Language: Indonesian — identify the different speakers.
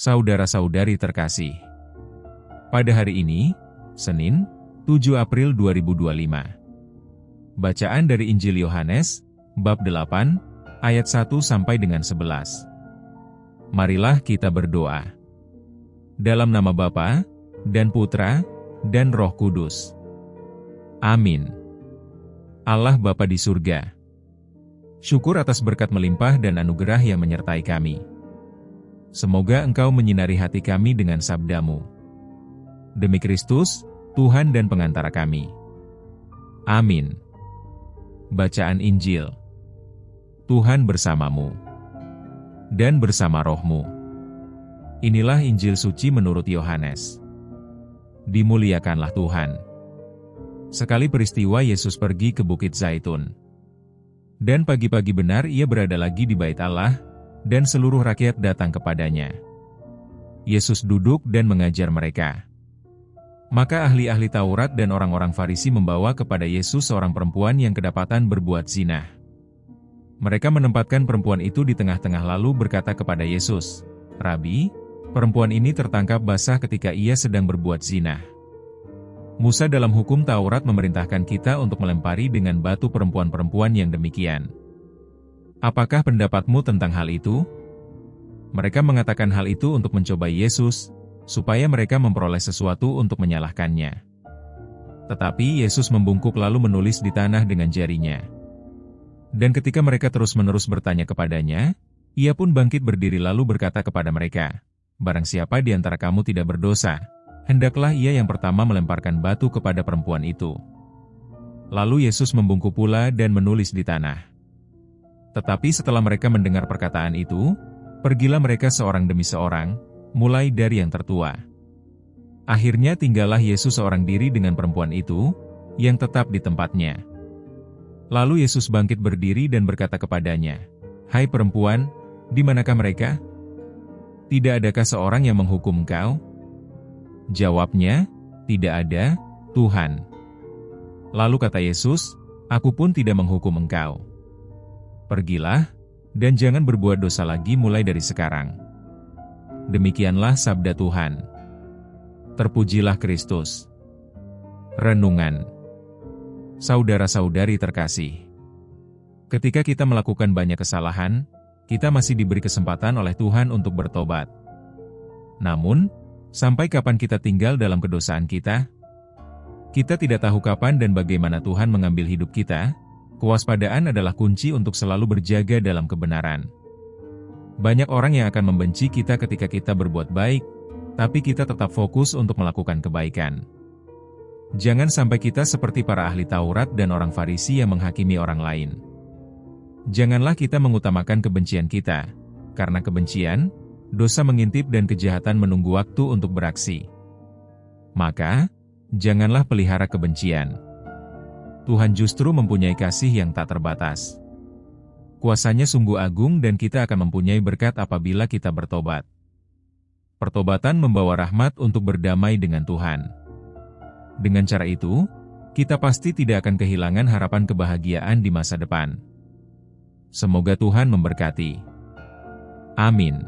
Speaker 1: Saudara-saudari terkasih, pada hari ini, Senin, 7 April 2025. Bacaan dari Injil Yohanes, bab 8, ayat 1 sampai dengan 11. Marilah kita berdoa. Dalam nama Bapa, dan Putra, dan Roh Kudus. Amin. Allah Bapa di surga, syukur atas berkat melimpah dan anugerah yang menyertai kami. Semoga Engkau menyinari hati kami dengan sabda-Mu. Demi Kristus, Tuhan dan pengantara kami. Amin. Bacaan Injil. Tuhan bersamamu dan bersama rohmu. Inilah Injil suci menurut Yohanes. Dimuliakanlah Tuhan. Sekali peristiwa Yesus pergi ke Bukit Zaitun. Dan pagi-pagi benar ia berada lagi di Bait Allah, dan seluruh rakyat datang kepadanya. Yesus duduk dan mengajar mereka. Maka ahli-ahli Taurat dan orang-orang Farisi membawa kepada Yesus seorang perempuan yang kedapatan berbuat zina. Mereka menempatkan perempuan itu di tengah-tengah lalu berkata kepada Yesus, "Rabi, perempuan ini tertangkap basah ketika ia sedang berbuat zina. Musa dalam hukum Taurat memerintahkan kita untuk melempari dengan batu perempuan-perempuan yang demikian. Apakah pendapatmu tentang hal itu?" Mereka mengatakan hal itu untuk mencobai Yesus, supaya mereka memperoleh sesuatu untuk menyalahkannya. Tetapi Yesus membungkuk lalu menulis di tanah dengan jarinya. Dan ketika mereka terus-menerus bertanya kepadanya, ia pun bangkit berdiri lalu berkata kepada mereka, "Barang siapa di antara kamu tidak berdosa, hendaklah ia yang pertama melemparkan batu kepada perempuan itu." Lalu Yesus membungkuk pula dan menulis di tanah. Tetapi setelah mereka mendengar perkataan itu, pergilah mereka seorang demi seorang, mulai dari yang tertua. Akhirnya tinggallah Yesus seorang diri dengan perempuan itu, yang tetap di tempatnya. Lalu Yesus bangkit berdiri dan berkata kepadanya, "Hai perempuan, di manakah mereka? Tidak adakah seorang yang menghukum engkau?" Jawabnya, "Tidak ada, Tuhan." Lalu kata Yesus, "Aku pun tidak menghukum engkau. Pergilah, dan jangan berbuat dosa lagi mulai dari sekarang." Demikianlah sabda Tuhan. Terpujilah Kristus. Renungan. Saudara-saudari terkasih, ketika kita melakukan banyak kesalahan, kita masih diberi kesempatan oleh Tuhan untuk bertobat. Namun, sampai kapan kita tinggal dalam kedosaan kita? Kita tidak tahu kapan dan bagaimana Tuhan mengambil hidup kita. Kewaspadaan adalah kunci untuk selalu berjaga dalam kebenaran. Banyak orang yang akan membenci kita ketika kita berbuat baik, tapi kita tetap fokus untuk melakukan kebaikan. Jangan sampai kita seperti para ahli Taurat dan orang Farisi yang menghakimi orang lain. Janganlah kita mengutamakan kebencian kita, karena kebencian, dosa mengintip dan kejahatan menunggu waktu untuk beraksi. Maka, janganlah pelihara kebencian. Tuhan justru mempunyai kasih yang tak terbatas. Kuasanya sungguh agung dan kita akan mempunyai berkat apabila kita bertobat. Pertobatan membawa rahmat untuk berdamai dengan Tuhan. Dengan cara itu, kita pasti tidak akan kehilangan harapan kebahagiaan di masa depan. Semoga Tuhan memberkati. Amin.